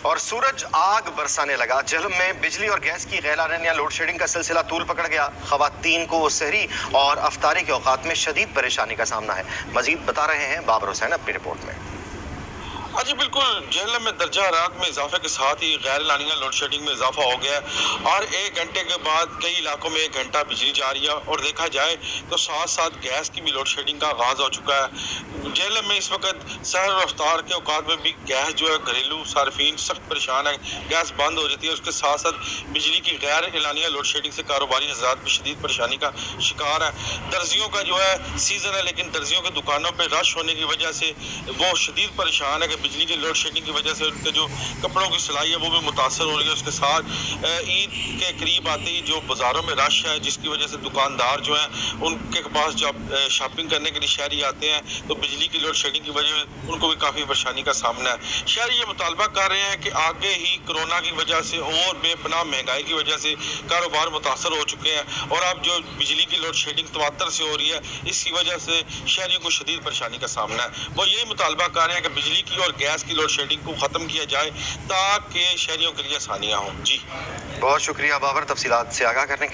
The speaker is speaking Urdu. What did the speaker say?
اور سورج آگ برسانے لگا۔ جہلم میں بجلی اور گیس کی غیر اعلانیہ لوڈ شیڈنگ کا سلسلہ طول پکڑ گیا۔ خواتین کو سحری اور افطاری کے اوقات میں شدید پریشانی کا سامنا ہے۔ مزید بتا رہے ہیں بابر حسین اپنی رپورٹ میں۔ جی بالکل، جہلم میں درجہ حرارت میں اضافے کے ساتھ ہی غیر اعلانیہ لوڈ شیڈنگ میں اضافہ ہو گیا ہے اور 1 گھنٹے کے بعد کئی علاقوں میں 1 گھنٹہ بجلی جا رہی ہے اور دیکھا جائے تو ساتھ ساتھ گیس کی بھی لوڈ شیڈنگ کا آغاز ہو چکا ہے۔ جہلم میں اس وقت سحر اور افطار کے اوقات میں بھی گیس جو ہے گھریلو صارفین سخت پریشان ہے، گیس بند ہو جاتی ہے۔ اس کے ساتھ ساتھ بجلی کی غیر اعلانیہ لوڈ شیڈنگ سے کاروباری حضرات بھی شدید پریشانی کا شکار ہے۔ درزیوں کا جو ہے سیزن ہے، لیکن درزیوں کے دکانوں پہ رش ہونے کی وجہ سے وہ شدید پریشان ہے کہ بجلی کی لوڈ شیڈنگ کی وجہ سے ان کے جو کپڑوں کی سلائی ہے وہ بھی متاثر ہو رہی ہے۔ اس کے ساتھ عید کے قریب آتے ہی جو بازاروں میں رش ہے، جس کی وجہ سے دکاندار جو ہیں ان کے پاس جب شاپنگ کرنے کے لیے شہری آتے ہیں تو بجلی کی لوڈ شیڈنگ کی وجہ سے ان کو بھی کافی پریشانی کا سامنا ہے۔ شہری یہ مطالبہ کر رہے ہیں کہ آگے ہی کورونا کی وجہ سے اور بے پناہ مہنگائی کی وجہ سے کاروبار متاثر ہو چکے ہیں اور اب جو بجلی کی لوڈ شیڈنگ تواتر سے ہو رہی ہے، اس کی وجہ سے شہریوں کو شدید پریشانی کا سامنا ہے۔ وہ یہ مطالبہ کر رہے ہیں کہ بجلی کی اور گیس کی لوڈ شیڈنگ کو ختم کیا جائے تاکہ شہریوں کے لیے آسانیاں ہوں۔ جی بہت شکریہ بابر تفصیلات سے آگاہ کرنے کے لیے۔